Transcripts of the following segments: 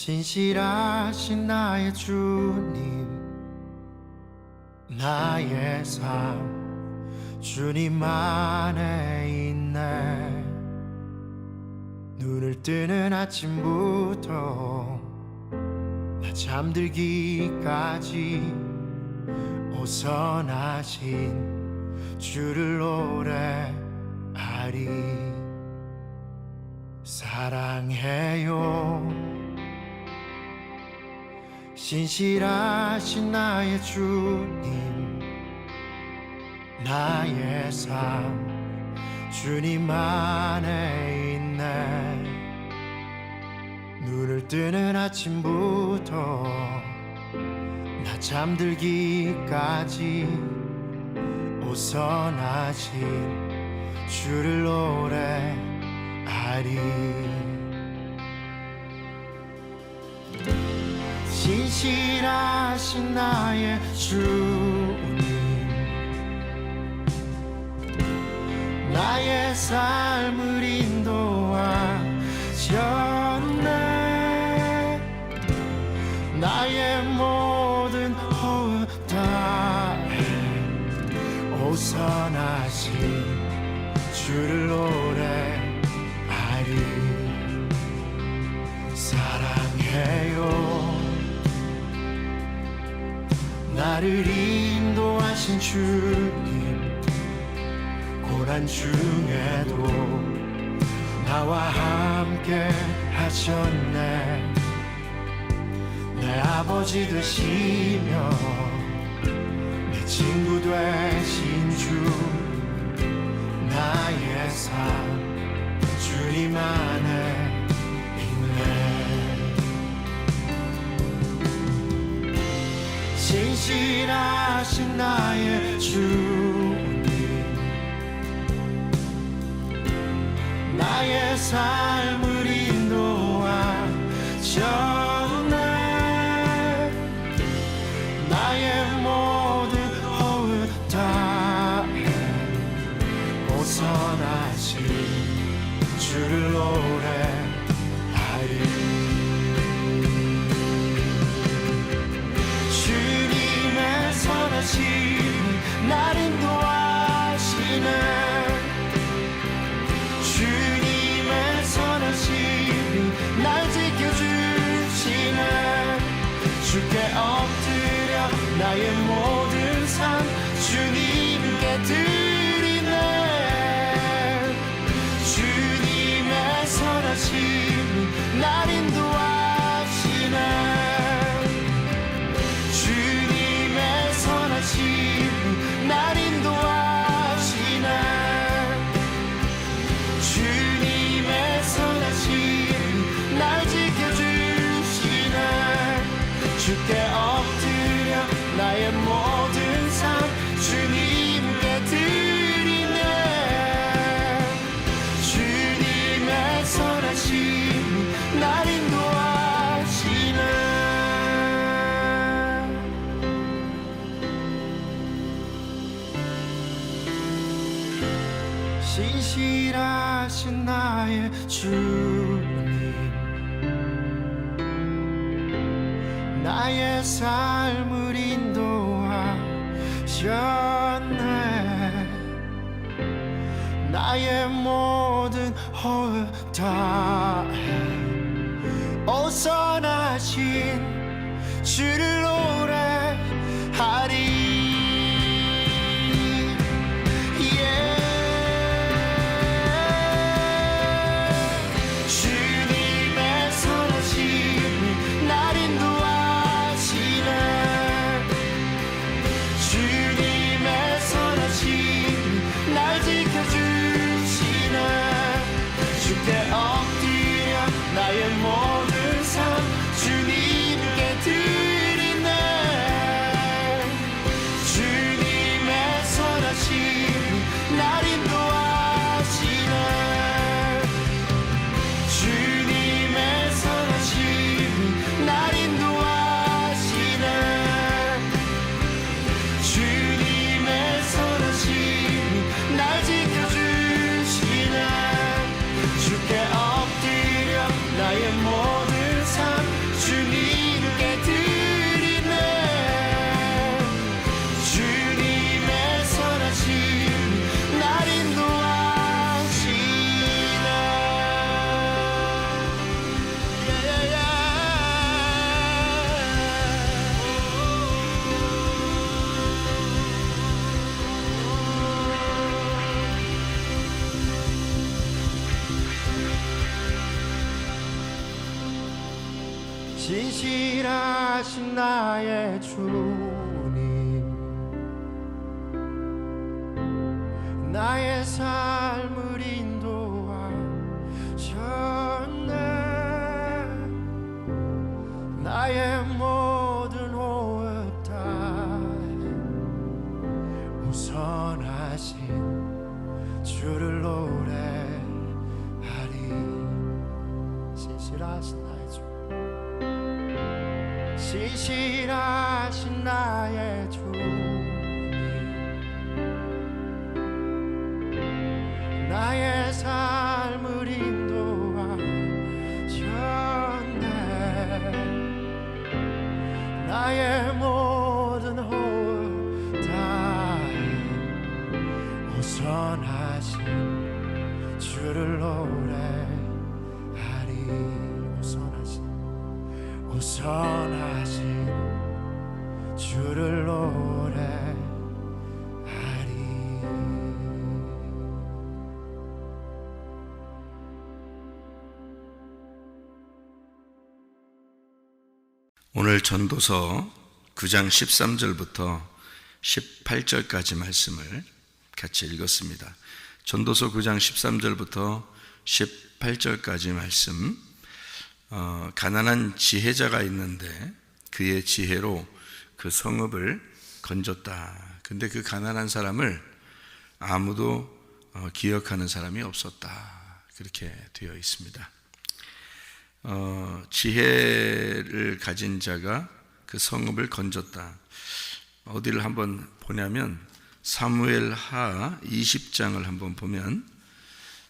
신실하신 나의 주님, 나의 삶 주님 안에 있네. 눈을 뜨는 아침부터 나 잠들기까지 오선하신 주를 노래하리. 사랑해요 신실하신 나의 주님, 나의 삶 주님 안에 있네. 눈을 뜨는 아침부터 나 잠들기까지 오선하신 주를 노래하리. 신실하신 나의 주님, 나의 삶을 인도하셨네. 나의 모든 호흡 다해 오선하신 주를 노래하리. 사랑해요 나를 인도하신 주님, 고난 중에도 나와 함께 하셨네. 내 아버지 되시며 내 친구 되신 주, 나의 삶 주님 안에 있네. 신실하신 나의 주님, 나의 삶을 인도하셨네. 나의 모든 호흡 다해 오선하신 주를 노래하리. 날 인도하시네. 주님의 선하심이 날 지켜주시네. 주께 엎드려 나의 모든 삶 주님께 드리네. 주님의 선하심이 날 인도하시네. 날 인도하시네. 주님의 선하심 날 지켜주시네. 주께 엎드려 나의 모든 삶 주님께 드리네. 주님의 선하심 날 인도하시네. 신실하신 나의 주님, 나의 삶을 인도하셨네. 나의 모든 호흡 다해 오선하신 주를 노래하리. 나의 모든 삶 주님께 드리네. 주님의 선하심 날 인도하시네. 주님의 선하심 날 인도하시네. 주님의 선하심 날 지켜주시네. 주께 나의 모든 삶 진실하신 나의 주님, 나의 삶을 인도하셨네. 나의 모든 호흡 다해 우선하신 주를 노래하리. 진실하신 나의 주, 진실하신 나의 주님, 나의 삶을 인도하셨네. 나의 모든 호흡 다해 우선하신 주를 노래하리. 우선하신 주를 노래하리. 오늘 전도서 9장 13절부터 18절까지 말씀을 같이 읽었습니다. 전도서 9장 13절부터 18절까지 말씀, 가난한 지혜자가 있는데 그의 지혜로 그 성읍을 건졌다. 근데 그 가난한 사람을 아무도 기억하는 사람이 없었다. 그렇게 되어 있습니다. 지혜를 가진 자가 그 성읍을 건졌다. 어디를 한번 보냐면 사무엘하 20장을 한번 보면,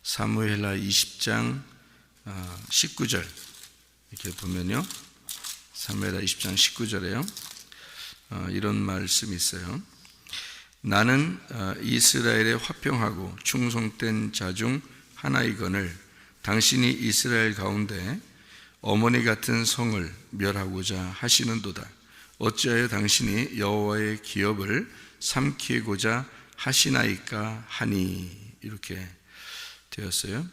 사무엘하 20장 19절 이렇게 보면요, 사무엘하 20장 19절에요 이런 말씀이 있어요. 나는 이스라엘에 화평하고 충성된 자 중 하나이거늘 당신이 이스라엘 가운데 어머니 같은 성을 멸하고자 하시는도다. 어찌하여 당신이 여호와의 기업을 삼키고자 하시나이까 하니. 이렇게 되었어요.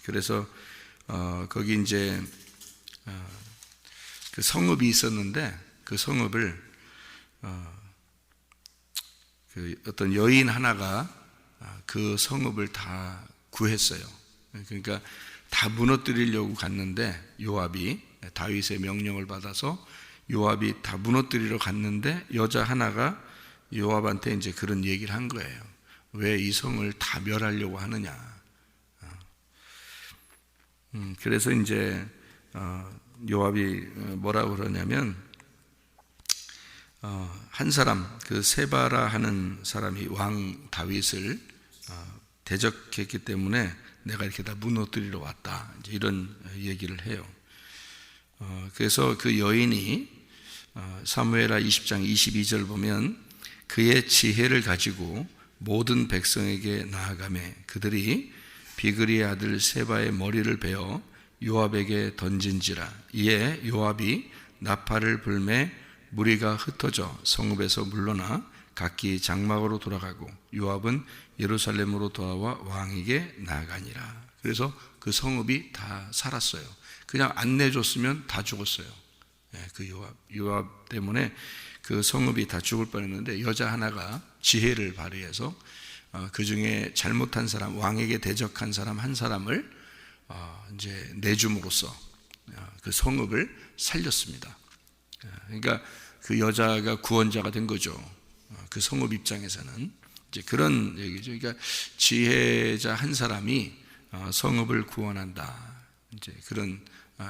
그래서 거기 이제 그 성읍이 있었는데 그 성읍을 그 어떤 여인 하나가 그 성읍을 다 구했어요. 그러니까 다 무너뜨리려고 갔는데, 요압이 다윗의 명령을 받아서 요압이 다 무너뜨리러 갔는데 여자 하나가 요압한테 이제 그런 얘기를 한 거예요. 왜 이 성을 다 멸하려고 하느냐. 그래서 이제 요압이 뭐라고 그러냐면, 한 사람, 그 세바라 하는 사람이 왕 다윗을 대적했기 때문에 내가 이렇게 다 무너뜨리러 왔다, 이제 이런 얘기를 해요. 그래서 그 여인이 사무엘하 20장 22절 보면, 그의 지혜를 가지고 모든 백성에게 나아가매 그들이 비그리의 아들 세바의 머리를 베어 요압에게 던진지라. 이에 요압이 나팔을 불매 무리가 흩어져 성읍에서 물러나 각기 장막으로 돌아가고 요압은 예루살렘으로 돌아와 왕에게 나아가니라. 그래서 그 성읍이 다 살았어요. 그냥 안 내줬으면 다 죽었어요. 그 요압 때문에 그 성읍이 다 죽을 뻔했는데, 여자 하나가 지혜를 발휘해서 그 중에 잘못한 사람, 왕에게 대적한 사람 한 사람을 이제 내줌으로써 그 성읍을 살렸습니다. 그러니까 그 여자가 구원자가 된 거죠. 그 성읍 입장에서는 이제 그런 얘기죠. 그러니까 지혜자 한 사람이 성읍을 구원한다, 이제 그런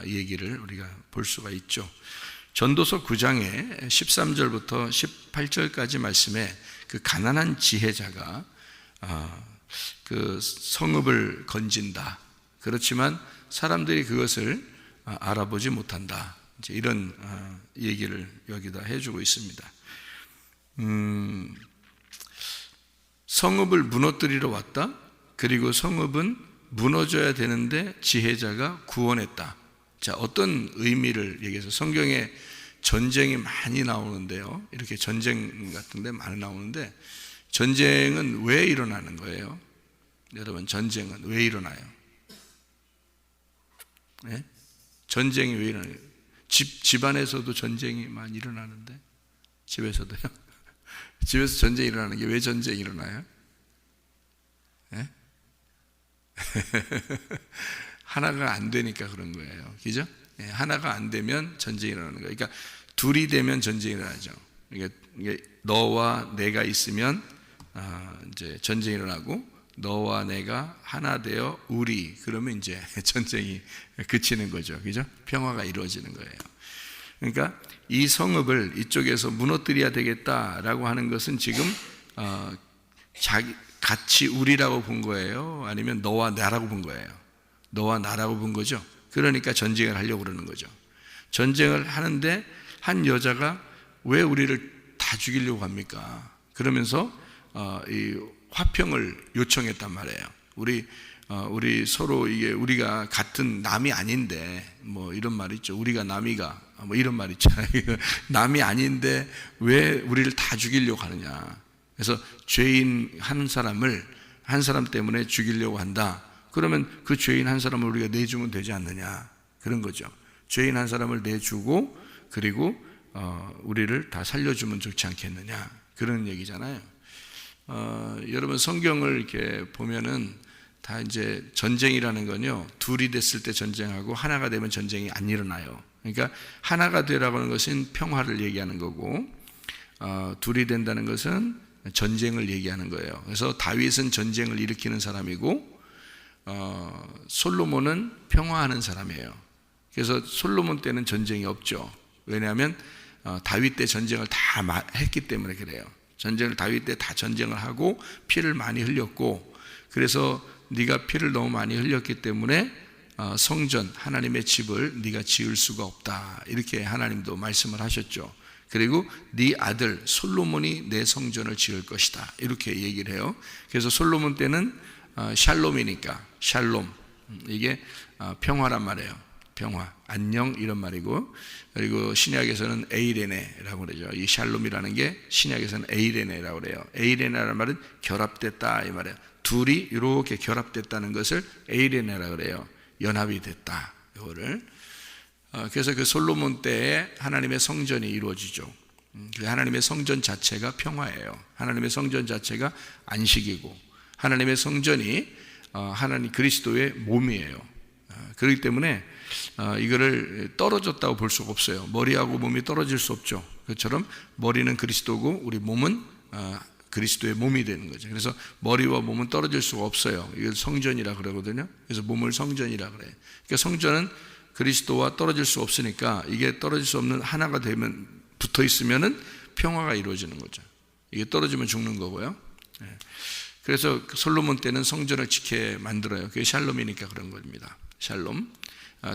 얘기를 우리가 볼 수가 있죠. 전도서 9장의 13절부터 18절까지 말씀에 그 가난한 지혜자가 그 성읍을 건진다. 그렇지만 사람들이 그것을 알아보지 못한다. 이제 이런 얘기를 여기다 해주고 있습니다. 성읍을 무너뜨리러 왔다. 그리고 성읍은 무너져야 되는데 지혜자가 구원했다. 자, 어떤 의미를 얘기해서, 성경에 전쟁이 많이 나오는데요, 이렇게 전쟁 같은 데 많이 나오는데, 전쟁은 왜 일어나는 거예요? 여러분, 전쟁은 왜 일어나요? 예? 전쟁이 왜 일어나요? 집안에서도 전쟁이 많이 일어나는데, 집에서도요. 집에서 전쟁이 일어나는 게 왜 전쟁이 일어나요? 예? 하나가 안 되니까 그런 거예요. 그죠? 예, 하나가 안 되면 전쟁이 일어나는 거예요. 그러니까 둘이 되면 전쟁이 일어나죠. 이게 너와 내가 있으면 이제 전쟁이 일어나고, 너와 내가 하나 되어 우리, 그러면 이제 전쟁이 그치는 거죠. 그죠? 평화가 이루어지는 거예요. 그러니까 이 성읍을 이쪽에서 무너뜨려야 되겠다라고 하는 것은 지금 같이 우리라고 본 거예요? 아니면 너와 나라고 본 거예요? 너와 나라고 본 거죠. 그러니까 전쟁을 하려고 그러는 거죠. 전쟁을 하는데 한 여자가 왜 우리를 다 죽이려고 합니까? 그러면서 이 화평을 요청했단 말이에요. 우리 서로 이게 우리가 같은 남이 아닌데, 뭐 이런 말 있죠. 우리가 남이가 뭐 이런 말 있잖아요. 남이 아닌데 왜 우리를 다 죽이려고 하느냐. 그래서 죄인 한 사람 때문에 죽이려고 한다. 그러면 그 죄인 한 사람을 우리가 내주면 되지 않느냐, 그런 거죠. 죄인 한 사람을 내주고, 그리고 우리를 다 살려주면 좋지 않겠느냐, 그런 얘기잖아요. 여러분 성경을 이렇게 보면은 다 이제 전쟁이라는 건요, 둘이 됐을 때 전쟁하고 하나가 되면 전쟁이 안 일어나요. 그러니까 하나가 되라고 하는 것은 평화를 얘기하는 거고, 둘이 된다는 것은 전쟁을 얘기하는 거예요. 그래서 다윗은 전쟁을 일으키는 사람이고, 솔로몬은 평화하는 사람이에요. 그래서 솔로몬 때는 전쟁이 없죠. 왜냐하면 다윗 때 전쟁을 다 했기 때문에 그래요. 다윗 때 다 전쟁을 하고 피를 많이 흘렸고, 그래서 네가 피를 너무 많이 흘렸기 때문에 성전 하나님의 집을 네가 지을 수가 없다, 이렇게 하나님도 말씀을 하셨죠. 그리고 네 아들 솔로몬이 내 성전을 지을 것이다, 이렇게 얘기를 해요. 그래서 솔로몬 때는 샬롬이니까, 샬롬, 이게 평화란 말이에요. 평화, 안녕, 이런 말이고, 그리고 신약에서는 에이레네라고 그러죠. 이 샬롬이라는 게 신약에서는 에이레네라고 그래요. 에이레네라는 말은 결합됐다, 이 말이에요. 둘이 이렇게 결합됐다는 것을 에이레네라고 그래요. 연합이 됐다, 이거를. 그래서 그 솔로몬 때에 하나님의 성전이 이루어지죠. 하나님의 성전 자체가 평화예요. 하나님의 성전 자체가 안식이고, 하나님의 성전이 하나님 그리스도의 몸이에요. 그렇기 때문에 이거를 떨어졌다고 볼 수가 없어요. 머리하고 몸이 떨어질 수 없죠. 그것처럼 머리는 그리스도고 우리 몸은 그리스도의 몸이 되는 거죠. 그래서 머리와 몸은 떨어질 수가 없어요. 이걸 성전이라 그러거든요. 그래서 몸을 성전이라 그래요. 그러니까 성전은 그리스도와 떨어질 수 없으니까, 이게 떨어질 수 없는 하나가 되면, 붙어 있으면은 평화가 이루어지는 거죠. 이게 떨어지면 죽는 거고요. 그래서 솔로몬 때는 성전을 지켜 만들어요. 그게 샬롬이니까 그런 겁니다. 샬롬.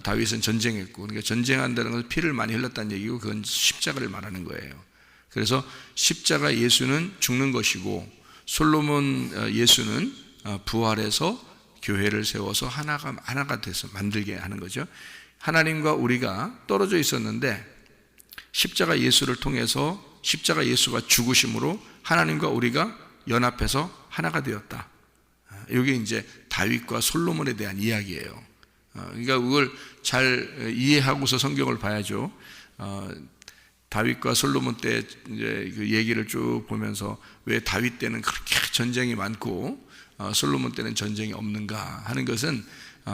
다윗은 전쟁했고, 그러니까 전쟁한다는 것은 피를 많이 흘렸다는 얘기고, 그건 십자가를 말하는 거예요. 그래서 십자가 예수는 죽는 것이고, 솔로몬 예수는 부활해서 교회를 세워서 하나가 돼서 만들게 하는 거죠. 하나님과 우리가 떨어져 있었는데 십자가 예수를 통해서, 십자가 예수가 죽으심으로 하나님과 우리가 연합해서 하나가 되었다. 이게 이제 다윗과 솔로몬에 대한 이야기예요. 그러니까 그걸 잘 이해하고서 성경을 봐야죠. 다윗과 솔로몬 때 이제 그 얘기를 쭉 보면서 왜 다윗 때는 그렇게 전쟁이 많고 솔로몬 때는 전쟁이 없는가 하는 것은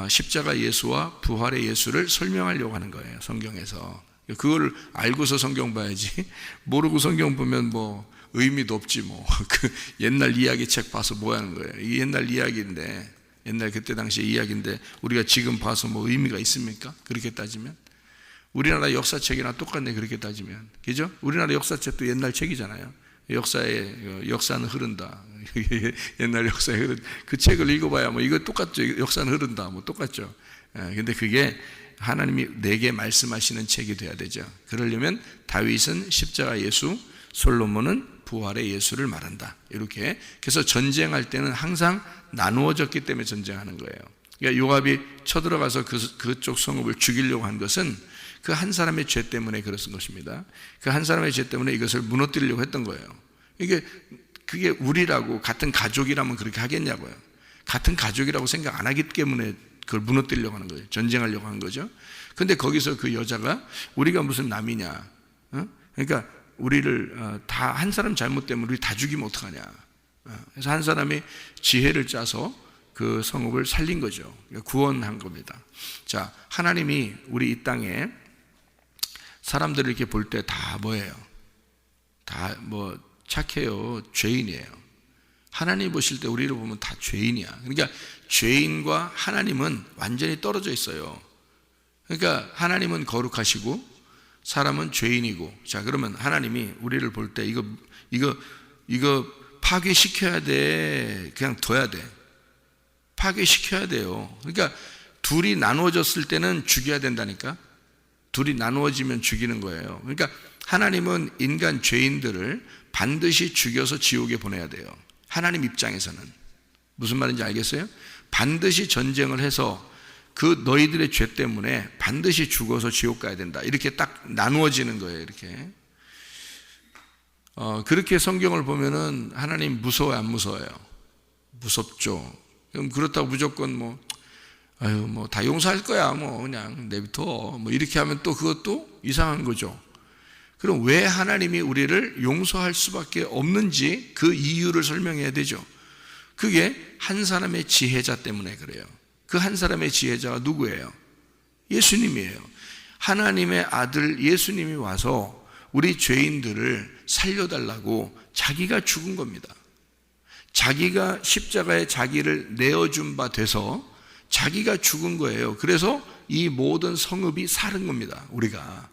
십자가 예수와 부활의 예수를 설명하려고 하는 거예요, 성경에서. 그걸 알고서 성경 봐야지, 모르고 성경 보면 뭐 의미도 없지 뭐. 그 옛날 이야기 책 봐서 뭐 하는 거예요. 이게 옛날 이야기인데, 옛날 그때 당시의 이야기인데 우리가 지금 봐서 뭐 의미가 있습니까? 그렇게 따지면 우리나라 역사책이나 똑같네, 그렇게 따지면. 그죠? 우리나라 역사책도 옛날 책이잖아요. 역사는 흐른다. 옛날 역사에 흐른 그 책을 읽어봐야 뭐 이거 똑같죠. 역사는 흐른다. 뭐 똑같죠. 근데 그게 하나님이 내게 말씀하시는 책이 돼야 되죠. 그러려면 다윗은 십자가 예수, 솔로몬은 부활의 예수를 말한다. 이렇게. 그래서 전쟁할 때는 항상 나누어졌기 때문에 전쟁하는 거예요. 그러니까 요압이 쳐들어가서 그쪽 성읍을 죽이려고 한 것은 그 한 사람의 죄 때문에 그랬던 것입니다. 그 한 사람의 죄 때문에 이것을 무너뜨리려고 했던 거예요. 그게 우리라고 같은 가족이라면 그렇게 하겠냐고요. 같은 가족이라고 생각 안 하기 때문에 그걸 무너뜨리려고 하는 거예요. 전쟁하려고 하는 거죠. 근데 거기서 그 여자가 우리가 무슨 남이냐, 그러니까 우리를 다 한 사람 잘못 때문에 우리 다 죽이면 어떡하냐. 그래서 한 사람이 지혜를 짜서 그 성읍을 살린 거죠. 구원한 겁니다. 자, 하나님이 우리 이 땅에 사람들을 이렇게 볼 때 다 뭐예요? 다 뭐 착해요, 죄인이에요. 하나님 보실 때 우리를 보면 다 죄인이야. 그러니까 죄인과 하나님은 완전히 떨어져 있어요. 그러니까 하나님은 거룩하시고 사람은 죄인이고. 자, 그러면 하나님이 우리를 볼 때 이거 파괴시켜야 돼, 그냥 둬야 돼. 파괴시켜야 돼요. 그러니까 둘이 나누어졌을 때는 죽여야 된다니까. 둘이 나누어지면 죽이는 거예요. 그러니까 하나님은 인간 죄인들을 반드시 죽여서 지옥에 보내야 돼요. 하나님 입장에서는. 무슨 말인지 알겠어요? 반드시 전쟁을 해서 그 너희들의 죄 때문에 반드시 죽어서 지옥 가야 된다. 이렇게 딱 나누어지는 거예요. 이렇게. 그렇게 성경을 보면은 하나님 무서워요, 안 무서워요? 무섭죠. 그럼 그렇다고 무조건 다 용서할 거야, 그냥 내비둬. 이렇게 하면 또 그것도 이상한 거죠. 그럼 왜 하나님이 우리를 용서할 수밖에 없는지 그 이유를 설명해야 되죠. 그게 한 사람의 지혜자 때문에 그래요. 그 한 사람의 지혜자가 누구예요? 예수님이에요. 하나님의 아들 예수님이 와서 우리 죄인들을 살려달라고 자기가 죽은 겁니다. 자기가 십자가에 자기를 내어준 바 돼서 자기가 죽은 거예요. 그래서 이 모든 성읍이 사는 겁니다. 우리가.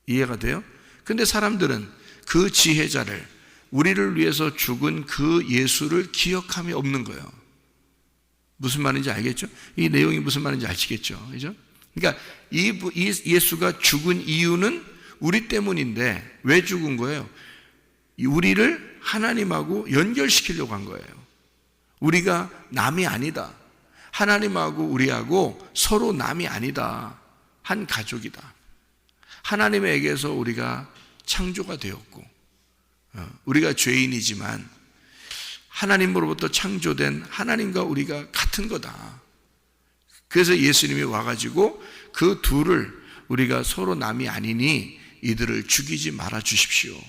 이해가 돼요? 근데 사람들은 그 지혜자를, 우리를 위해서 죽은 그 예수를 기억함이 없는 거예요. 무슨 말인지 알겠죠? 이 내용이 무슨 말인지 아시겠죠? 그죠? 그러니까 이 예수가 죽은 이유는 우리 때문인데 왜 죽은 거예요? 우리를 하나님하고 연결시키려고 한 거예요. 우리가 남이 아니다. 하나님하고 우리하고 서로 남이 아니다. 한 가족이다. 하나님에게서 우리가 창조가 되었고, 우리가 죄인이지만 하나님으로부터 창조된 하나님과 우리가 같은 거다. 그래서 예수님이 와가지고 그 둘을 우리가 서로 남이 아니니 이들을 죽이지 말아 주십시오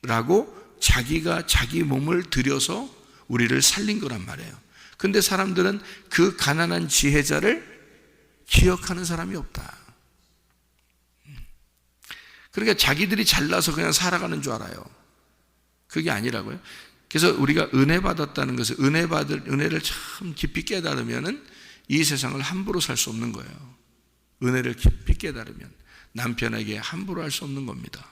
라고 자기가 자기 몸을 들여서 우리를 살린 거란 말이에요. 근데 사람들은 그 가난한 지혜자를 기억하는 사람이 없다. 그러니까 자기들이 잘나서 그냥 살아가는 줄 알아요. 그게 아니라고요. 그래서 우리가 은혜 받았다는 것을, 은혜를 참 깊이 깨달으면은 이 세상을 함부로 살 수 없는 거예요. 은혜를 깊이 깨달으면 남편에게 함부로 할 수 없는 겁니다.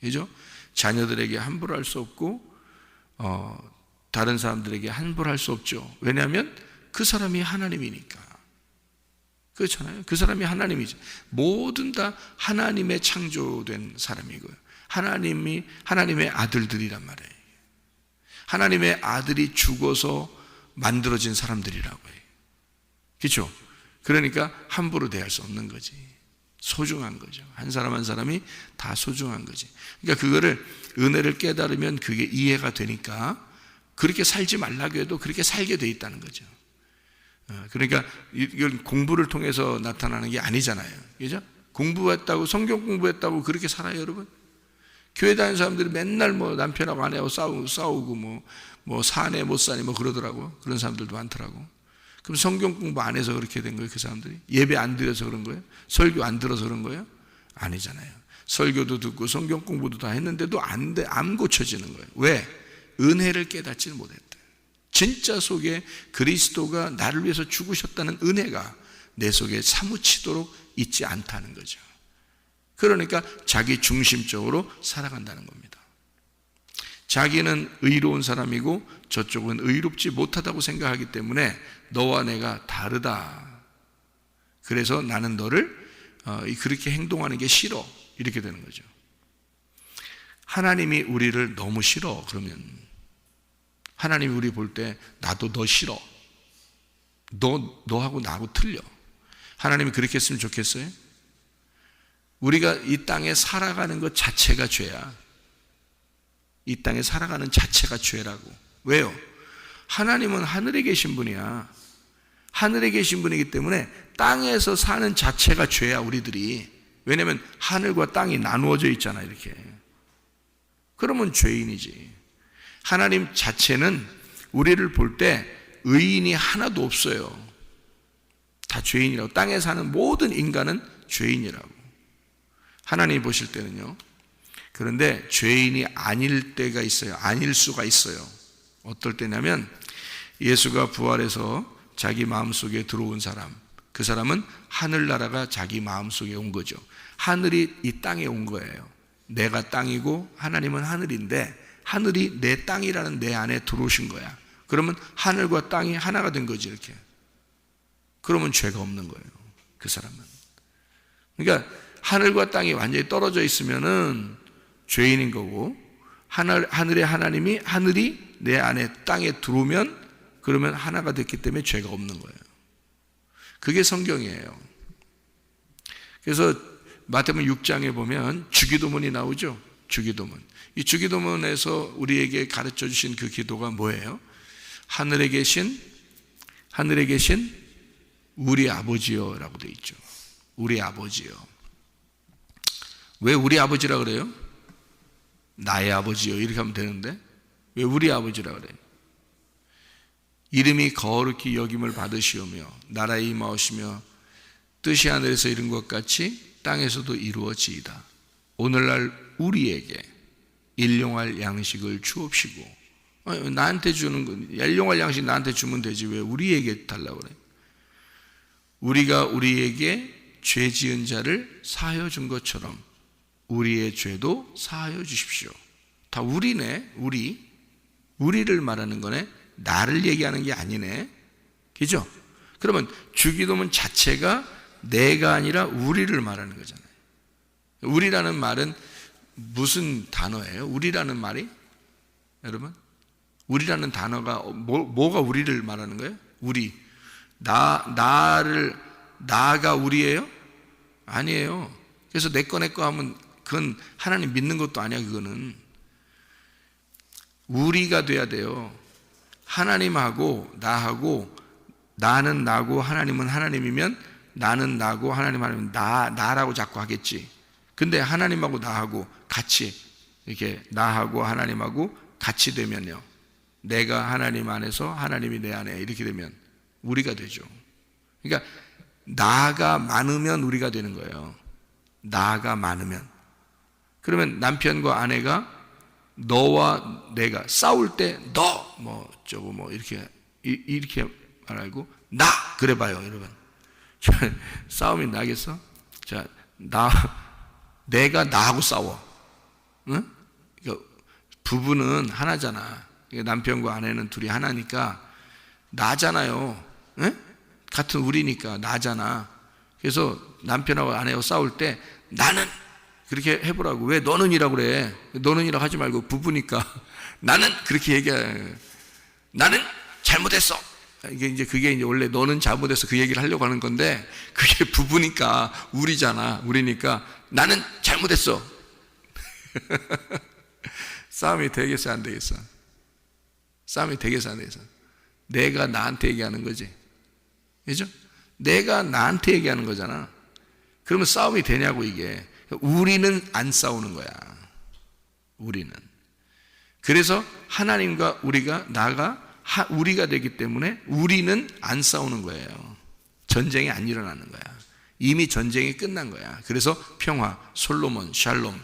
그죠? 자녀들에게 함부로 할 수 없고, 다른 사람들에게 함부로 할 수 없죠. 왜냐하면 그 사람이 하나님이니까. 그렇잖아요. 그 사람이 하나님이죠. 모든 다 하나님의 창조된 사람이고요. 하나님의 아들들이란 말이에요. 하나님의 아들이 죽어서 만들어진 사람들이라고 해요. 그렇죠? 그러니까 함부로 대할 수 없는 거지. 소중한 거죠. 한 사람 한 사람이 다 소중한 거지. 그러니까 그거를 은혜를 깨달으면 그게 이해가 되니까 그렇게 살지 말라고 해도 그렇게 살게 돼 있다는 거죠. 그러니까 이건 공부를 통해서 나타나는 게 아니잖아요. 그죠? 공부했다고, 성경 공부했다고 그렇게 살아요, 여러분? 교회 다니는 사람들이 맨날 남편하고 아내하고 싸우고 사내 못 사니 그러더라고. 그런 사람들도 많더라고. 그럼 성경 공부 안 해서 그렇게 된 거예요, 그 사람들이? 예배 안 드려서 그런 거예요? 설교 안 들어서 그런 거예요? 아니잖아요. 설교도 듣고 성경 공부도 다 했는데도 안 고쳐지는 거예요. 왜? 은혜를 깨닫지는 못했다. 진짜 속에 그리스도가 나를 위해서 죽으셨다는 은혜가 내 속에 사무치도록 있지 않다는 거죠. 그러니까 자기 중심적으로 살아간다는 겁니다. 자기는 의로운 사람이고 저쪽은 의롭지 못하다고 생각하기 때문에 너와 내가 다르다. 그래서 나는 너를 그렇게 행동하는 게 싫어. 이렇게 되는 거죠. 하나님이 우리를 너무 싫어. 그러면 하나님이 우리 볼 때 나도 너 싫어. 너하고 나하고 틀려. 하나님이 그렇게 했으면 좋겠어요? 우리가 이 땅에 살아가는 것 자체가 죄야. 이 땅에 살아가는 자체가 죄라고. 왜요? 하나님은 하늘에 계신 분이야. 하늘에 계신 분이기 때문에 땅에서 사는 자체가 죄야, 우리들이. 왜냐하면 하늘과 땅이 나누어져 있잖아, 이렇게. 그러면 죄인이지. 하나님 자체는 우리를 볼 때 의인이 하나도 없어요. 다 죄인이라고. 땅에 사는 모든 인간은 죄인이라고. 하나님이 보실 때는요. 그런데 죄인이 아닐 때가 있어요. 아닐 수가 있어요. 어떨 때냐면 예수가 부활해서 자기 마음속에 들어온 사람, 그 사람은 하늘나라가 자기 마음속에 온 거죠. 하늘이 이 땅에 온 거예요. 내가 땅이고 하나님은 하늘인데 하늘이 내 땅이라는 내 안에 들어오신 거야. 그러면 하늘과 땅이 하나가 된 거지, 이렇게. 그러면 죄가 없는 거예요, 그 사람은. 그러니까 하늘과 땅이 완전히 떨어져 있으면은 죄인인 거고, 하늘의 하나님이, 하늘이 내 안에 땅에 들어오면 그러면 하나가 됐기 때문에 죄가 없는 거예요. 그게 성경이에요. 그래서 마태복음 6장에 보면 주기도문이 나오죠. 주기도문. 이 주기도문에서 우리에게 가르쳐 주신 그 기도가 뭐예요? 하늘에 계신 우리 아버지요 라고 되어 있죠. 우리 아버지요. 왜 우리 아버지라 그래요? 나의 아버지요 이렇게 하면 되는데 왜 우리 아버지라 그래요? 이름이 거룩히 여김을 받으시오며 나라에 임하오시며 뜻이 하늘에서 이룬 것 같이 땅에서도 이루어지이다. 오늘날 우리에게 일용할 양식을 주옵시고. 나한테 주는 거, 일용할 양식 나한테 주면 되지 왜 우리에게 달라고 그래? 우리가 우리에게 죄 지은 자를 사하여 준 것처럼 우리의 죄도 사하여 주십시오. 다 우리네. 우리를 말하는 거네. 나를 얘기하는 게 아니네. 그죠? 그러면 주기도문 자체가 내가 아니라 우리를 말하는 거잖아요. 우리라는 말은 무슨 단어예요? 우리라는 말이? 여러분? 우리라는 단어가 뭐가 우리를 말하는 거예요? 우리. 나가 우리예요? 아니에요. 그래서 내 거 하면 그건 하나님 믿는 것도 아니야. 그거는 우리가 돼야 돼요. 하나님하고 나하고, 나는 나고 하나님은 하나님이면 나는 나고 하나님은 나라고 자꾸 하겠지. 근데 하나님하고 나하고 같이 이렇게 나하고 하나님하고 같이 되면요, 내가 하나님 안에서 하나님이 내 안에 이렇게 되면 우리가 되죠. 그러니까 나가 많으면 우리가 되는 거예요. 나가 많으면. 그러면 남편과 아내가 너와 내가 싸울 때 너 뭐 저거 뭐 이렇게 말하고 나 그래봐요, 여러분. 싸움이 나겠어? 자, 내가 나하고 싸워. 응? 그러니까 부부는 하나잖아. 남편과 아내는 둘이 하나니까 나잖아요. 응? 같은 우리니까 나잖아. 그래서 남편하고 아내하고 싸울 때 나는 그렇게 해보라고. 왜 너는이라고 그래? 너는이라고 하지 말고 부부니까 나는 그렇게 얘기해. 나는 잘못했어. 그게 이제 원래 너는 잘못했어 그 얘기를 하려고 하는 건데 그게 부부니까 우리잖아. 우리니까 나는 잘못했어. 싸움이 되겠어 안 되겠어? 싸움이 되겠어 안 되겠어? 내가 나한테 얘기하는 거지. 그죠? 내가 나한테 얘기하는 거잖아. 그러면 싸움이 되냐고 이게. 우리는 안 싸우는 거야. 우리는. 그래서 하나님과 우리가 되기 때문에 우리는 안 싸우는 거예요. 전쟁이 안 일어나는 거야. 이미 전쟁이 끝난 거야. 그래서 평화, 솔로몬, 샬롬,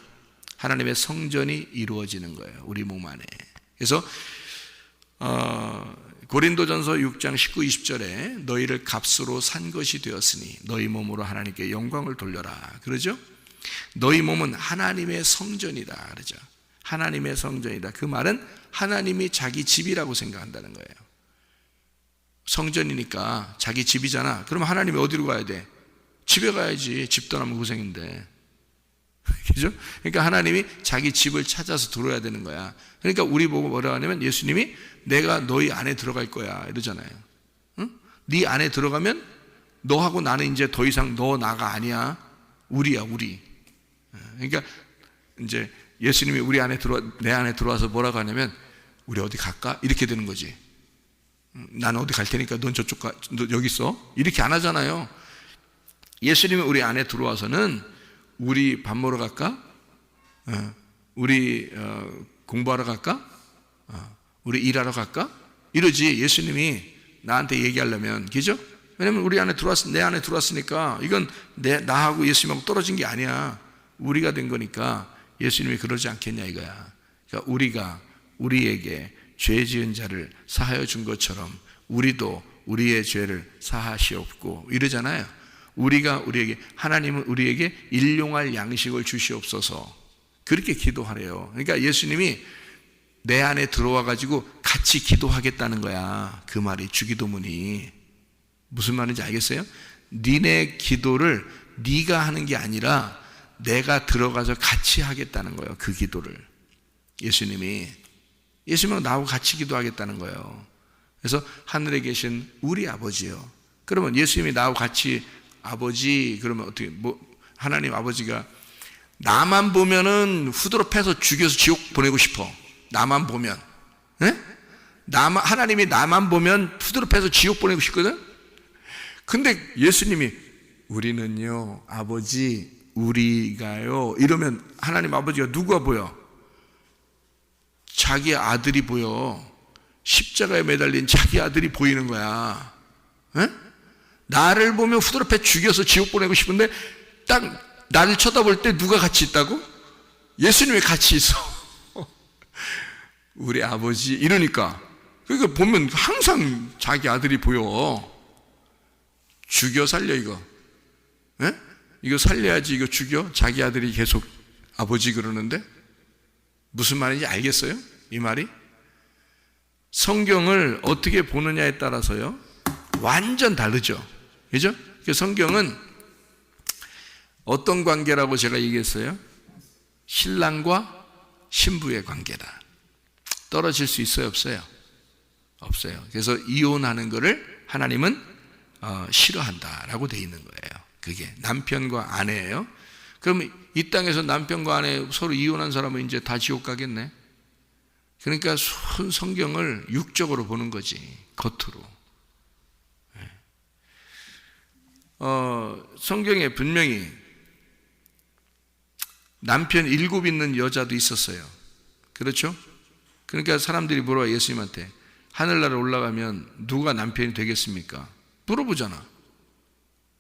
하나님의 성전이 이루어지는 거예요. 우리 몸 안에. 그래서 고린도전서 6장 19, 20절에 너희를 값으로 산 것이 되었으니 너희 몸으로 하나님께 영광을 돌려라. 그러죠? 너희 몸은 하나님의 성전이다. 그러죠? 하나님의 성전이다. 그 말은 하나님이 자기 집이라고 생각한다는 거예요. 성전이니까 자기 집이잖아. 그럼 하나님이 어디로 가야 돼? 집에 가야지. 집 떠나면 고생인데. 그죠? 그러니까 하나님이 자기 집을 찾아서 들어야 되는 거야. 그러니까 우리 보고 뭐라 하냐면 예수님이 내가 너희 안에 들어갈 거야 이러잖아요. 응? 네 안에 들어가면 너하고 나는 이제 더 이상 너 나가 아니야. 우리야 우리. 그러니까 이제 예수님이 내 안에 들어와서 뭐라고 하냐면 우리 어디 갈까? 이렇게 되는 거지. 난 어디 갈 테니까 넌 저쪽 너 여기 있어. 이렇게 안 하잖아요. 예수님이 우리 안에 들어와서는 우리 밥 먹으러 갈까? 우리 공부하러 갈까? 우리 일하러 갈까? 이러지. 예수님이 나한테 얘기하려면, 그죠? 왜냐면 우리 안에 내 안에 들어왔으니까 이건 나하고 예수님하고 떨어진 게 아니야. 우리가 된 거니까 예수님이 그러지 않겠냐 이거야. 그러니까 우리가 우리에게 죄 지은 자를 사하여 준 것처럼 우리도 우리의 죄를 사하시옵고 이러잖아요. 하나님은 우리에게 일용할 양식을 주시옵소서. 그렇게 기도하래요. 그러니까 예수님이 내 안에 들어와 가지고 같이 기도하겠다는 거야. 그 말이 주기도문이. 무슨 말인지 알겠어요? 니네 기도를 네가 하는 게 아니라 내가 들어가서 같이 하겠다는 거예요. 그 기도를. 예수님은 나하고 같이 기도하겠다는 거예요. 그래서 하늘에 계신 우리 아버지요. 그러면 예수님이 나하고 같이 아버지, 그러면 어떻게, 하나님 아버지가 나만 보면은 후드로 패서 죽여서 지옥 보내고 싶어. 나만 보면. 하나님이 나만 보면 후드로 패서 지옥 보내고 싶거든? 근데 예수님이 우리는요, 아버지, 우리가요, 이러면 하나님 아버지가 누가 보여? 자기 아들이 보여. 십자가에 매달린 자기 아들이 보이는 거야. 나를 보면 후드로 패 죽여서 지옥 보내고 싶은데 딱 나를 쳐다볼 때 누가 같이 있다고? 예수님이 같이 있어. 우리 아버지 이러니까. 그러니까 보면 항상 자기 아들이 보여. 죽여 살려 이거. 이거 살려야지 이거 죽여. 자기 아들이 계속 아버지 그러는데 무슨 말인지 알겠어요? 이 말이? 성경을 어떻게 보느냐에 따라서요 완전 다르죠. 그죠? 성경은 어떤 관계라고 제가 얘기했어요? 신랑과 신부의 관계다. 떨어질 수 있어요? 없어요? 없어요. 그래서 이혼하는 것을 하나님은 싫어한다라고 돼 있는 거예요. 그게 남편과 아내예요. 그럼 이 땅에서 남편과 아내 서로 이혼한 사람은 이제 다 지옥 가겠네. 그러니까 성경을 육적으로 보는 거지, 겉으로. 성경에 분명히 남편 7 있는 여자도 있었어요. 그렇죠? 그러니까 사람들이 물어봐 예수님한테 하늘나라 올라가면 누가 남편이 되겠습니까? 물어보잖아.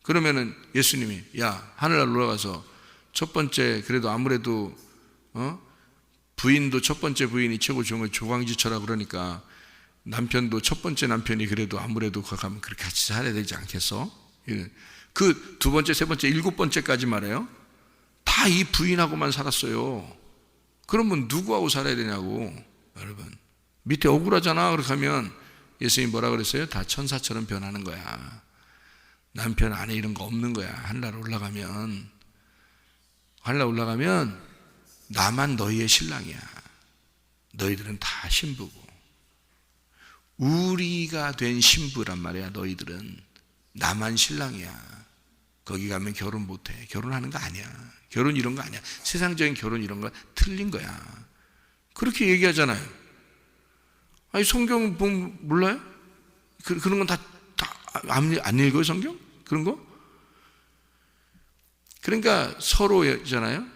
그러면은 예수님이 야 하늘나라 올라가서 첫 번째 그래도 아무래도 부인도 첫 번째 부인이 최고 좋은 걸 조광지처라 그러니까 남편도 첫 번째 남편이 그래도 아무래도 거기 가면 그렇게 같이 살아야 되지 않겠어? 그 두 번째, 세 번째, 7번째까지 말해요. 다 이 부인하고만 살았어요. 그러면 누구하고 살아야 되냐고. 여러분 밑에 억울하잖아. 그렇게 하면 예수님이 뭐라 그랬어요? 다 천사처럼 변하는 거야. 남편 아내 이런 거 없는 거야. 하늘나라 올라가면 나만 너희의 신랑이야. 너희들은 다 신부고 우리가 된 신부란 말이야. 너희들은 나만 신랑이야. 거기 가면 결혼 못해. 결혼하는 거 아니야. 결혼 이런 거 아니야. 세상적인 결혼 이런 거 틀린 거야. 그렇게 얘기하잖아요. 아니 성경 보면 몰라요? 그런 건 다 안 읽어요 성경? 그런 거? 그러니까 서로잖아요.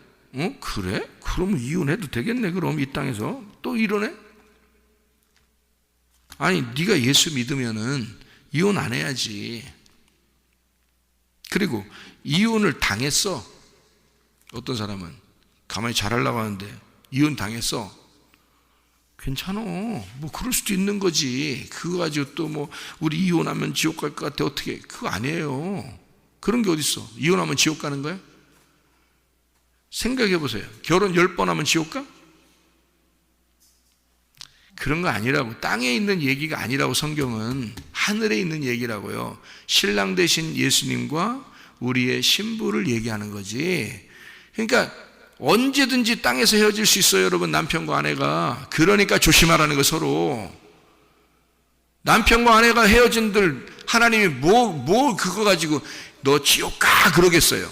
그래? 그러면 이혼해도 되겠네. 그럼 이 땅에서 또 이러네? 아니 네가 예수 믿으면은 이혼 안 해야지. 그리고 이혼을 당했어. 어떤 사람은 가만히 잘하려고 하는데 이혼 당했어. 괜찮아. 뭐 그럴 수도 있는 거지. 그거 가지고 또 뭐 우리 이혼하면 지옥 갈 것 같아 어떻게? 그거 아니에요. 그런 게 어딨어. 이혼하면 지옥 가는 거야? 생각해 보세요. 결혼 10번 하면 지옥 가? 그런 거 아니라고. 땅에 있는 얘기가 아니라고. 성경은 하늘에 있는 얘기라고요. 신랑 되신 예수님과 우리의 신부를 얘기하는 거지. 그러니까 언제든지 땅에서 헤어질 수 있어요 여러분. 남편과 아내가. 그러니까 조심하라는 거. 서로 남편과 아내가 헤어진들 하나님이 뭐 그거 가지고 너 지옥 가 그러겠어요?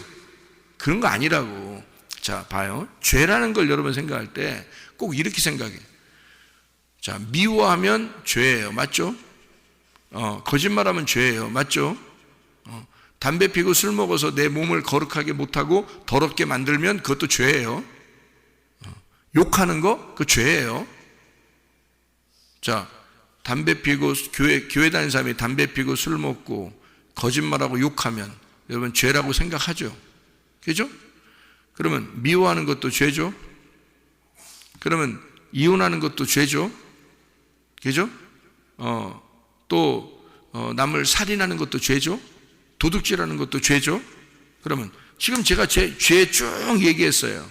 그런 거 아니라고. 자 봐요. 죄라는 걸 여러분 생각할 때 꼭 이렇게 생각해. 자 미워하면 죄예요. 맞죠? 거짓말하면 죄예요. 맞죠? 담배 피고 술 먹어서 내 몸을 거룩하게 못하고 더럽게 만들면 그것도 죄예요. 욕하는 거, 그 죄예요. 자, 담배 피고 교회 다니는 사람이 담배 피고 술 먹고 거짓말하고 욕하면 여러분 죄라고 생각하죠. 그죠? 그러면 미워하는 것도 죄죠. 그러면 이혼하는 것도 죄죠. 그죠? 또 남을 살인하는 것도 죄죠. 도둑질하는 것도 죄죠. 그러면 지금 제가 죄 쭉 얘기했어요.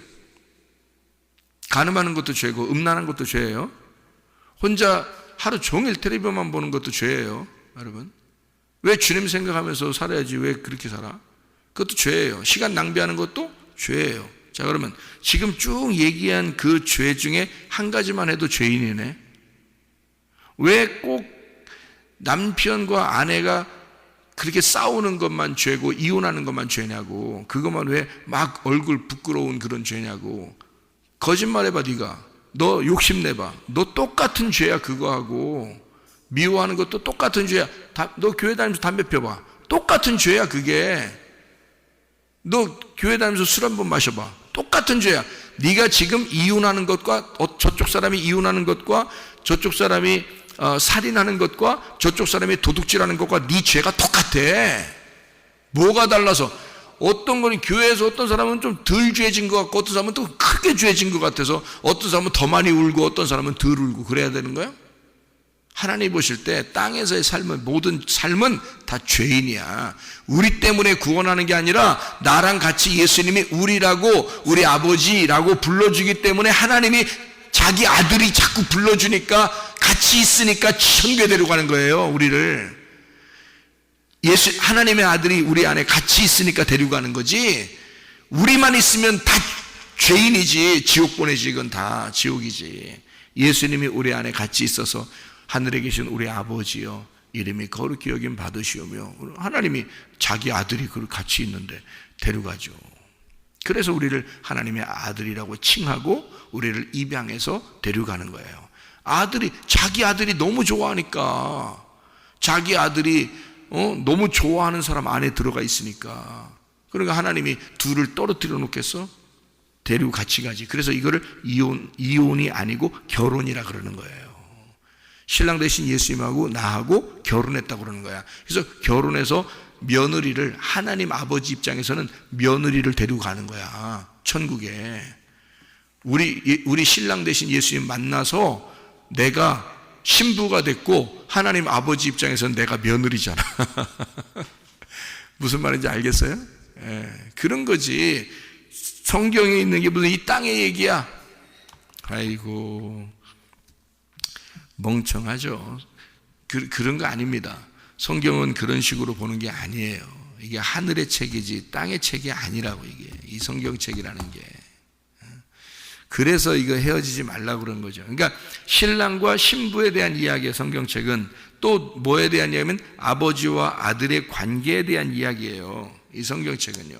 간음하는 것도 죄고 음란한 것도 죄예요. 혼자 하루 종일 텔레비전만 보는 것도 죄예요. 여러분, 왜 주님 생각하면서 살아야지 왜 그렇게 살아? 그것도 죄예요. 시간 낭비하는 것도 죄예요. 자, 그러면 지금 쭉 얘기한 그 죄 중에 한 가지만 해도 죄인이네. 왜 꼭 남편과 아내가 그렇게 싸우는 것만 죄고 이혼하는 것만 죄냐고. 그것만 왜 막 얼굴 부끄러운 그런 죄냐고. 거짓말해봐. 네가 너 욕심내봐. 너 똑같은 죄야. 그거하고 미워하는 것도 똑같은 죄야. 너 교회 다니면서 담배 펴봐. 똑같은 죄야. 그게 너 교회 다니면서 술 한 번 마셔봐. 똑같은 죄야. 네가 지금 이혼하는 것과 저쪽 사람이 이혼하는 것과 저쪽 사람이 살인하는 것과 저쪽 사람이 도둑질하는 것과 네 죄가 똑같아. 뭐가 달라서? 어떤 거는 교회에서 어떤 사람은 좀 덜 죄진 것 같고 어떤 사람은 또 크게 죄진 것 같아서 어떤 사람은 더 많이 울고 어떤 사람은 덜 울고 그래야 되는 거야? 하나님 보실 때 땅에서의 삶은 모든 삶은 다 죄인이야. 우리 때문에 구원하는 게 아니라 나랑 같이 예수님이 우리라고 우리 아버지라고 불러주기 때문에 하나님이 자기 아들이 자꾸 불러주니까 같이 있으니까 천국에 데려가는 거예요. 우리를 하나님의 아들이 우리 안에 같이 있으니까 데려가는 거지. 우리만 있으면 다 죄인이지. 지옥 보내지. 이건 다 지옥이지. 예수님이 우리 안에 같이 있어서 하늘에 계신 우리 아버지여 이름이 거룩히 여김 받으시오며 하나님이 자기 아들이 같이 있는데 데려가죠. 그래서 우리를 하나님의 아들이라고 칭하고 우리를 입양해서 데려가는 거예요. 자기 아들이 너무 좋아하니까, 자기 아들이 너무 좋아하는 사람 안에 들어가 있으니까. 그러니까 하나님이 둘을 떨어뜨려 놓겠어? 데리고 같이 가지. 그래서 이거를 이혼이 아니고 결혼이라 그러는 거예요. 신랑 대신 예수님하고 나하고 결혼했다고 그러는 거야. 그래서 결혼해서 며느리를, 하나님 아버지 입장에서는 며느리를 데리고 가는 거야. 천국에. 우리 신랑 대신 예수님 만나서 내가 신부가 됐고 하나님 아버지 입장에서는 내가 며느리잖아. 무슨 말인지 알겠어요? 그런 거지. 성경에 있는 게 무슨 이 땅의 얘기야. 아이고 멍청하죠. 그런 거 아닙니다. 성경은 그런 식으로 보는 게 아니에요. 이게 하늘의 책이지 땅의 책이 아니라고. 이게 이 성경책이라는 게. 그래서 이거 헤어지지 말라고 그런 거죠. 그러니까 신랑과 신부에 대한 이야기의 성경책은 또 뭐에 대한 이야기냐면 아버지와 아들의 관계에 대한 이야기예요. 이 성경책은요.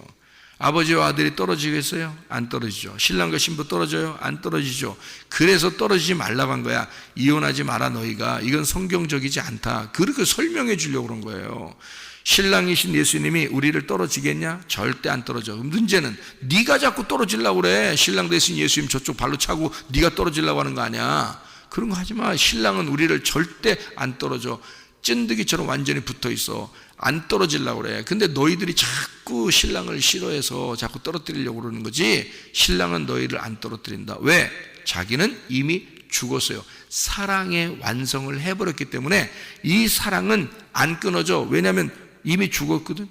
아버지와 아들이 떨어지겠어요? 안 떨어지죠. 신랑과 신부 떨어져요? 안 떨어지죠. 그래서 떨어지지 말라고 한 거야. 이혼하지 마라 너희가. 이건 성경적이지 않다. 그렇게 설명해 주려고 그런 거예요. 신랑이신 예수님이 우리를 떨어지겠냐? 절대 안 떨어져. 문제는 네가 자꾸 떨어지려고 그래. 신랑 대신 예수님 저쪽 발로 차고 네가 떨어지려고 하는 거 아니야. 그런 거 하지 마. 신랑은 우리를 절대 안 떨어져. 찐득이처럼 완전히 붙어 있어. 안 떨어지려고 그래. 근데 너희들이 자꾸 신랑을 싫어해서 자꾸 떨어뜨리려고 그러는 거지. 신랑은 너희를 안 떨어뜨린다. 왜? 자기는 이미 죽었어요. 사랑의 완성을 해버렸기 때문에 이 사랑은 안 끊어져. 왜냐하면 이미 죽었거든.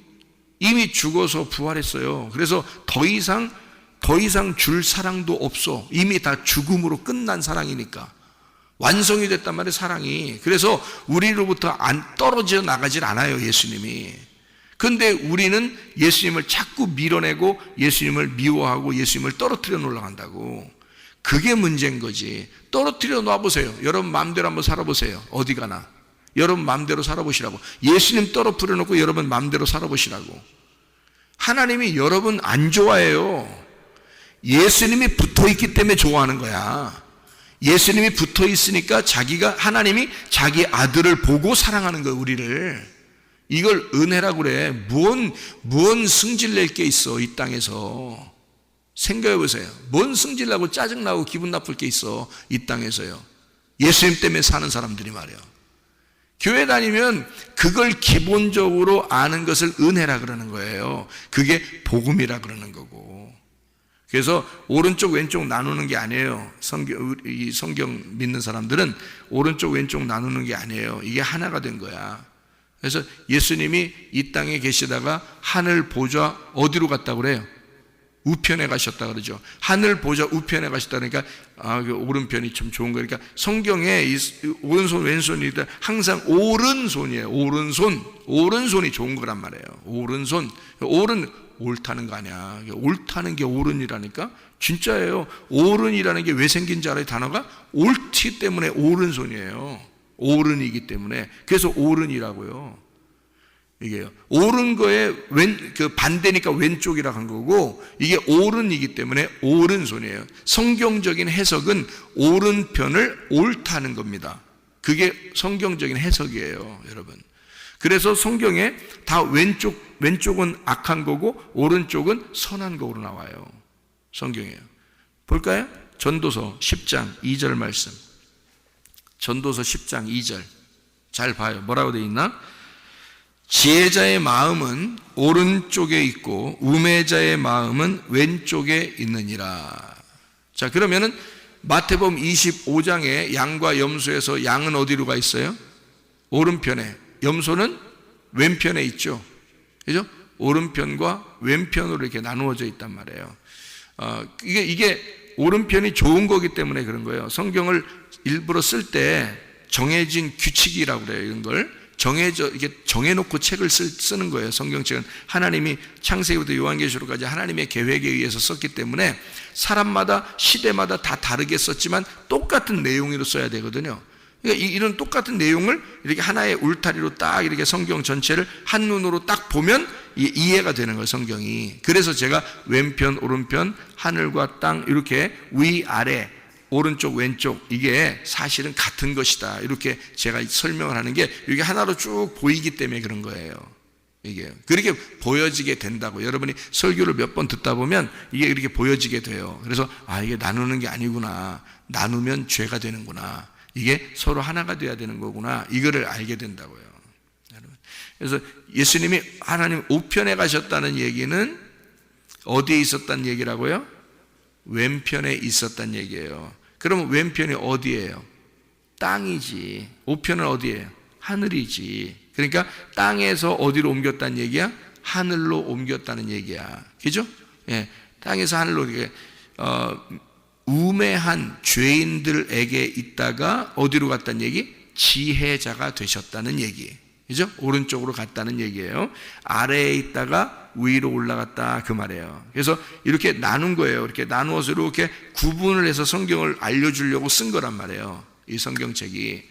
이미 죽어서 부활했어요. 그래서 더 이상 줄 사랑도 없어. 이미 다 죽음으로 끝난 사랑이니까. 완성이 됐단 말이에요, 사랑이. 그래서 우리로부터 안 떨어져 나가질 않아요, 예수님이. 근데 우리는 예수님을 자꾸 밀어내고 예수님을 미워하고 예수님을 떨어뜨려 놓으려고 한다고. 그게 문제인 거지. 떨어뜨려 놔보세요. 여러분 마음대로 한번 살아보세요. 어디 가나. 여러분 마음대로 살아보시라고. 예수님 떨어뜨려 놓고 여러분 마음대로 살아보시라고. 하나님이 여러분 안 좋아해요. 예수님이 붙어있기 때문에 좋아하는 거야. 예수님이 붙어 있으니까 하나님이 자기 아들을 보고 사랑하는 거예요, 우리를. 이걸 은혜라고 그래. 뭔 승질 낼 게 있어, 이 땅에서. 생각해 보세요. 뭔 승질나고 짜증나고 기분 나쁠 게 있어, 이 땅에서요. 예수님 때문에 사는 사람들이 말이야. 교회 다니면 그걸 기본적으로 아는 것을 은혜라 그러는 거예요. 그게 복음이라 그러는 거고. 그래서 오른쪽 왼쪽 나누는 게 아니에요. 이 성경 믿는 사람들은 오른쪽 왼쪽 나누는 게 아니에요. 이게 하나가 된 거야. 그래서 예수님이 이 땅에 계시다가 하늘 보좌 어디로 갔다 그래요? 우편에 가셨다 그러죠. 하늘 보좌 우편에 가셨다 그러니까 그 오른편이 좀 좋은 거니까 성경에 이 오른손 왼손이 항상 오른손이에요. 오른손이 좋은 거란 말이에요. 오른손. 옳다는 거 아니야. 옳다는 게 오른이라니까. 진짜예요. 오른이라는 게 왜 생긴 줄 알아요? 단어가 옳기 때문에 오른손이에요. 오른이기 때문에. 그래서 오른이라고요. 이게요. 옳은 거에 그 반대니까 왼쪽이라고 한 거고, 이게 오른이기 때문에 오른손이에요. 성경적인 해석은 오른편을 옳다는 겁니다. 그게 성경적인 해석이에요, 여러분. 그래서 성경에 다 왼쪽은 악한 거고 오른쪽은 선한 거로 나와요. 성경이에요. 볼까요? 전도서 10장 2절 말씀. 전도서 10장 2절. 잘 봐요. 뭐라고 되어 있나? 지혜자의 마음은 오른쪽에 있고 우매자의 마음은 왼쪽에 있느니라. 자, 그러면은 마태복음 25장에 양과 염소에서 양은 어디로 가 있어요? 오른편에. 염소는 왼편에 있죠. 그죠? 오른편과 왼편으로 이렇게 나누어져 있단 말이에요. 이게 오른편이 좋은 거기 때문에 그런 거예요. 성경을 일부러 쓸 때 정해진 규칙이라고 그래요. 이런 걸. 이게 정해놓고 책을 쓰는 거예요. 성경책은 하나님이 창세기부터 요한계시록까지 하나님의 계획에 의해서 썼기 때문에 사람마다 시대마다 다 다르게 썼지만 똑같은 내용으로 써야 되거든요. 그러니까 이런 똑같은 내용을 이렇게 하나의 울타리로 딱 이렇게 성경 전체를 한눈으로 딱 보면 이해가 되는 거예요, 성경이. 그래서 제가 왼편, 오른편, 하늘과 땅 이렇게 위아래 오른쪽 왼쪽 이게 사실은 같은 것이다 이렇게 제가 설명을 하는 게 이게 하나로 쭉 보이기 때문에 그런 거예요. 이게 그렇게 보여지게 된다고. 여러분이 설교를 몇 번 듣다 보면 이게 이렇게 보여지게 돼요. 그래서 이게 나누는 게 아니구나, 나누면 죄가 되는구나, 이게 서로 하나가 돼야 되는 거구나, 이거를 알게 된다고요. 그래서 예수님이 하나님 우편에 가셨다는 얘기는 어디에 있었다는 얘기라고요? 왼편에 있었다는 얘기예요. 그러면 왼편이 어디예요? 땅이지. 우편은 어디예요? 하늘이지. 그러니까 땅에서 어디로 옮겼다는 얘기야? 하늘로 옮겼다는 얘기야. 그죠? 예. 땅에서 하늘로 이렇게 우매한 죄인들에게 있다가 어디로 갔다는 얘기? 지혜자가 되셨다는 얘기. 그죠? 오른쪽으로 갔다는 얘기예요. 아래에 있다가 위로 올라갔다 그 말이에요. 그래서 이렇게 나눈 거예요. 이렇게 나누어서 이렇게 구분을 해서 성경을 알려주려고 쓴 거란 말이에요. 이 성경책이.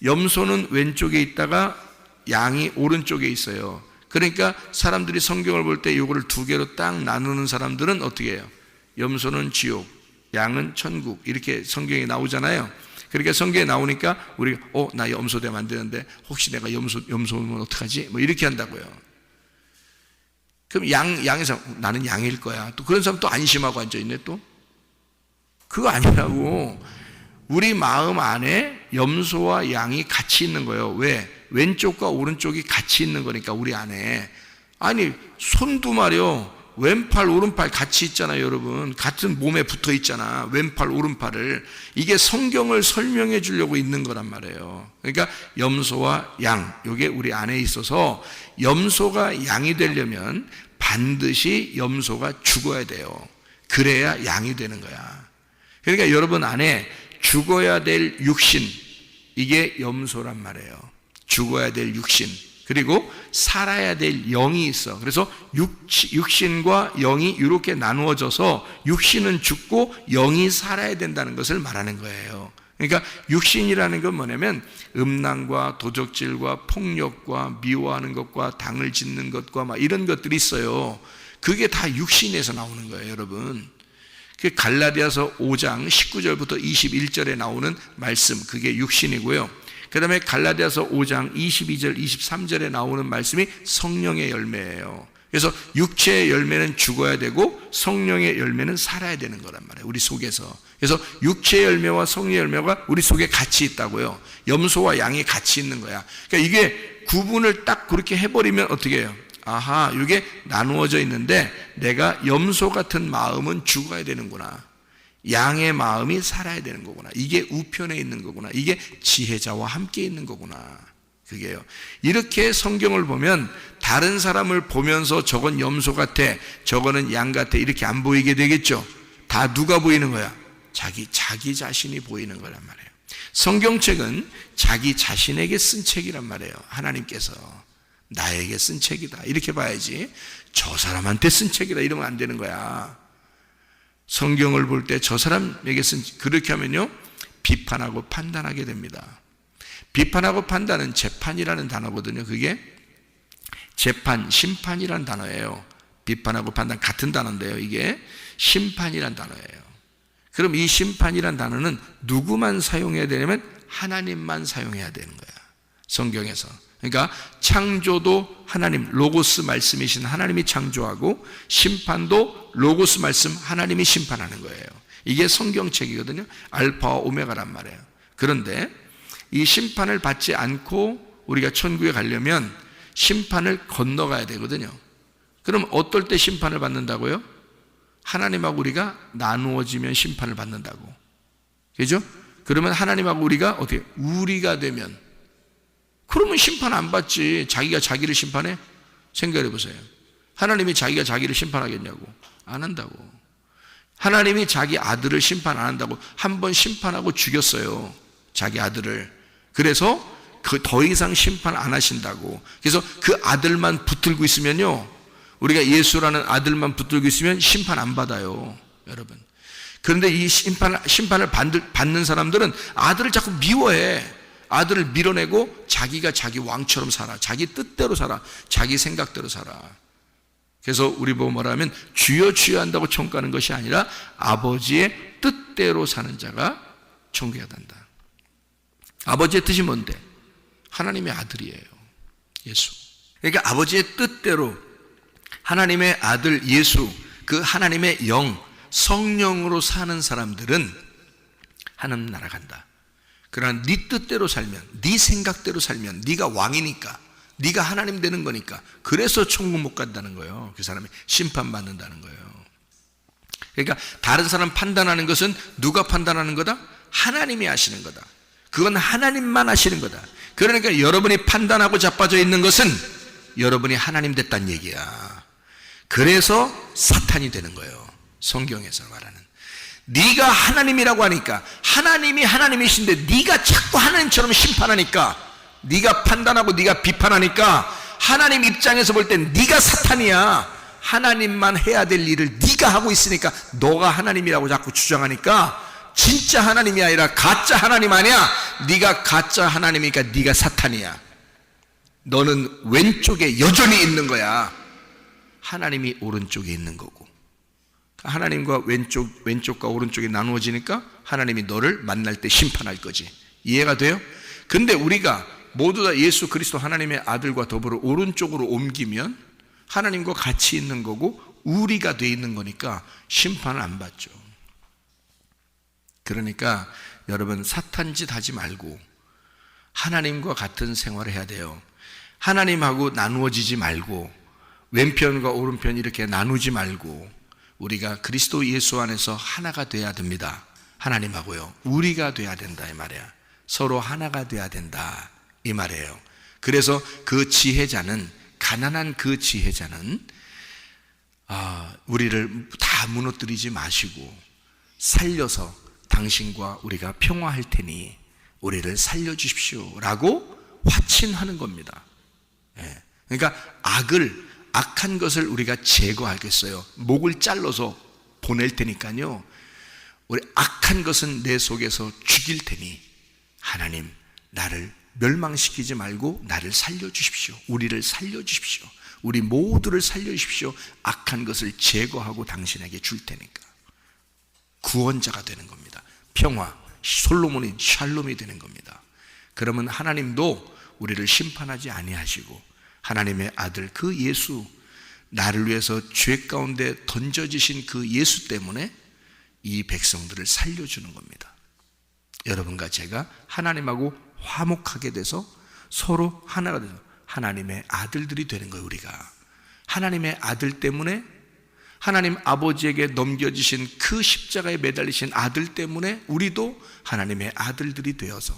염소는 왼쪽에 있다가 양이 오른쪽에 있어요. 그러니까 사람들이 성경을 볼 때 이거를 두 개로 딱 나누는 사람들은 어떻게 해요? 염소는 지옥, 양은 천국 이렇게 성경에 나오잖아요. 그러니까 성경에 나오니까 우리가 나 염소 되면 안 되는데 혹시 내가 염소면 어떡하지? 뭐 이렇게 한다고요. 그럼 양에서 나는 양일 거야. 또 그런 사람 또 안심하고 앉아있네 또. 그거 아니라고. 우리 마음 안에 염소와 양이 같이 있는 거예요. 왜? 왼쪽과 오른쪽이 같이 있는 거니까 우리 안에. 아니 손도 말이요. 왼팔 오른팔 같이 있잖아요, 여러분. 같은 몸에 붙어 있잖아, 왼팔 오른팔을. 이게 성경을 설명해 주려고 있는 거란 말이에요. 그러니까 염소와 양, 이게 우리 안에 있어서 염소가 양이 되려면 반드시 염소가 죽어야 돼요. 그래야 양이 되는 거야. 그러니까 여러분 안에 죽어야 될 육신, 이게 염소란 말이에요. 죽어야 될 육신, 그리고 살아야 될 영이 있어. 그래서 육신과 영이 이렇게 나누어져서 육신은 죽고 영이 살아야 된다는 것을 말하는 거예요. 그러니까 육신이라는 건 뭐냐면 음란과 도적질과 폭력과 미워하는 것과 당을 짓는 것과 막 이런 것들이 있어요. 그게 다 육신에서 나오는 거예요, 여러분. 그 갈라디아서 5장 19절부터 21절에 나오는 말씀, 그게 육신이고요. 그 다음에 갈라디아서 5장 22절 23절에 나오는 말씀이 성령의 열매예요. 그래서 육체의 열매는 죽어야 되고 성령의 열매는 살아야 되는 거란 말이에요, 우리 속에서. 그래서 육체의 열매와 성령의 열매가 우리 속에 같이 있다고요. 염소와 양이 같이 있는 거야. 그러니까 이게 구분을 딱 그렇게 해버리면 어떻게 해요? 아하, 이게 나누어져 있는데 내가 염소 같은 마음은 죽어야 되는구나, 양의 마음이 살아야 되는 거구나, 이게 우편에 있는 거구나, 이게 지혜자와 함께 있는 거구나, 그게요. 이렇게 성경을 보면 다른 사람을 보면서 저건 염소 같아, 저거는 양 같아 이렇게 안 보이게 되겠죠. 다 누가 보이는 거야? 자기 자신이 보이는 거란 말이에요. 성경책은 자기 자신에게 쓴 책이란 말이에요. 하나님께서 나에게 쓴 책이다 이렇게 봐야지, 저 사람한테 쓴 책이다 이러면 안 되는 거야. 성경을 볼 때 저 사람에게 쓴, 그렇게 하면요 비판하고 판단하게 됩니다. 비판하고 판단은 재판이라는 단어거든요. 그게 재판, 심판이라는 단어예요. 비판하고 판단 같은 단어인데요, 이게 심판이라는 단어예요. 그럼 이 심판이라는 단어는 누구만 사용해야 되냐면 하나님만 사용해야 되는 거야, 성경에서. 그러니까 창조도 하나님, 로고스 말씀이신 하나님이 창조하고, 심판도 로고스 말씀 하나님이 심판하는 거예요. 이게 성경책이거든요. 알파와 오메가란 말이에요. 그런데 이 심판을 받지 않고 우리가 천국에 가려면 심판을 건너가야 되거든요. 그럼 어떨 때 심판을 받는다고요? 하나님하고 우리가 나누어지면 심판을 받는다고. 그죠? 그러면 하나님하고 우리가 어떻게 우리가 되면, 그러면 심판 안 받지. 자기가 자기를 심판해? 생각해 보세요. 하나님이 자기가 자기를 심판하겠냐고. 안 한다고. 하나님이 자기 아들을 심판 안 한다고. 한 번 심판하고 죽였어요, 자기 아들을. 그래서 그 더 이상 심판 안 하신다고. 그래서 그 아들만 붙들고 있으면요, 우리가 예수라는 아들만 붙들고 있으면 심판 안 받아요, 여러분. 그런데 이 심판을 받는 사람들은 아들을 자꾸 미워해. 아들을 밀어내고 자기가 자기 왕처럼 살아, 자기 뜻대로 살아, 자기 생각대로 살아. 그래서 우리 보고 뭐라면 주여 주여 한다고 천국 가는 것이 아니라 아버지의 뜻대로 사는 자가 천국에 간다. 아버지의 뜻이 뭔데? 하나님의 아들이에요, 예수. 그러니까 아버지의 뜻대로 하나님의 아들 예수, 그 하나님의 영, 성령으로 사는 사람들은 하나님 나라 간다. 그러나 네 뜻대로 살면, 네 생각대로 살면, 네가 왕이니까, 네가 하나님 되는 거니까, 그래서 천국 못 간다는 거예요. 그 사람이 심판받는다는 거예요. 그러니까 다른 사람 판단하는 것은 누가 판단하는 거다? 하나님이 하시는 거다. 그건 하나님만 하시는 거다. 그러니까 여러분이 판단하고 자빠져 있는 것은 여러분이 하나님 됐다는 얘기야. 그래서 사탄이 되는 거예요, 성경에서 말하는. 네가 하나님이라고 하니까, 하나님이 하나님이신데 네가 자꾸 하나님처럼 심판하니까, 네가 판단하고 네가 비판하니까 하나님 입장에서 볼 땐 네가 사탄이야. 하나님만 해야 될 일을 네가 하고 있으니까 너가 하나님이라고 자꾸 주장하니까 진짜 하나님이 아니라 가짜 하나님 아니야. 네가 가짜 하나님이니까 네가 사탄이야. 너는 왼쪽에 여전히 있는 거야. 하나님이 오른쪽에 있는 거고. 하나님과 왼쪽과 오른쪽이 나누어지니까 하나님이 너를 만날 때 심판할 거지. 이해가 돼요? 근데 우리가 모두 다 예수 그리스도 하나님의 아들과 더불어 오른쪽으로 옮기면 하나님과 같이 있는 거고 우리가 돼 있는 거니까 심판을 안 받죠. 그러니까 여러분, 사탄 짓 하지 말고 하나님과 같은 생활을 해야 돼요. 하나님하고 나누어지지 말고 왼편과 오른편 이렇게 나누지 말고 우리가 그리스도 예수 안에서 하나가 돼야 됩니다. 하나님하고요, 우리가 돼야 된다 이 말이야. 서로 하나가 돼야 된다 이 말이에요. 그래서 그 지혜자는, 가난한 그 지혜자는 우리를 다 무너뜨리지 마시고 살려서 당신과 우리가 평화할 테니 우리를 살려주십시오 라고 화친하는 겁니다. 그러니까 악한 것을 우리가 제거하겠어요. 목을 잘라서 보낼 테니까요, 우리 악한 것은 내 속에서 죽일 테니 하나님, 나를 멸망시키지 말고 나를 살려주십시오. 우리를 살려주십시오. 우리 모두를 살려주십시오. 악한 것을 제거하고 당신에게 줄 테니까. 구원자가 되는 겁니다. 평화, 솔로몬이 샬롬이 되는 겁니다. 그러면 하나님도 우리를 심판하지 아니하시고 하나님의 아들 그 예수, 나를 위해서 죄 가운데 던져지신 그 예수 때문에 이 백성들을 살려주는 겁니다. 여러분과 제가 하나님하고 화목하게 돼서 서로 하나가 돼서 하나님의 아들들이 되는 거예요. 우리가 하나님의 아들 때문에, 하나님 아버지에게 넘겨지신 그 십자가에 매달리신 아들 때문에 우리도 하나님의 아들들이 되어서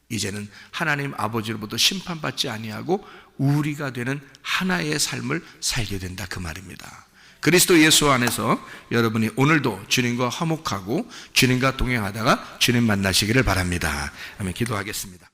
이제는 하나님 아버지로부터 심판받지 아니하고 우리가 되는 하나의 삶을 살게 된다, 그 말입니다. 그리스도 예수 안에서 여러분이 오늘도 주님과 화목하고 주님과 동행하다가 주님 만나시기를 바랍니다. 아멘. 기도하겠습니다.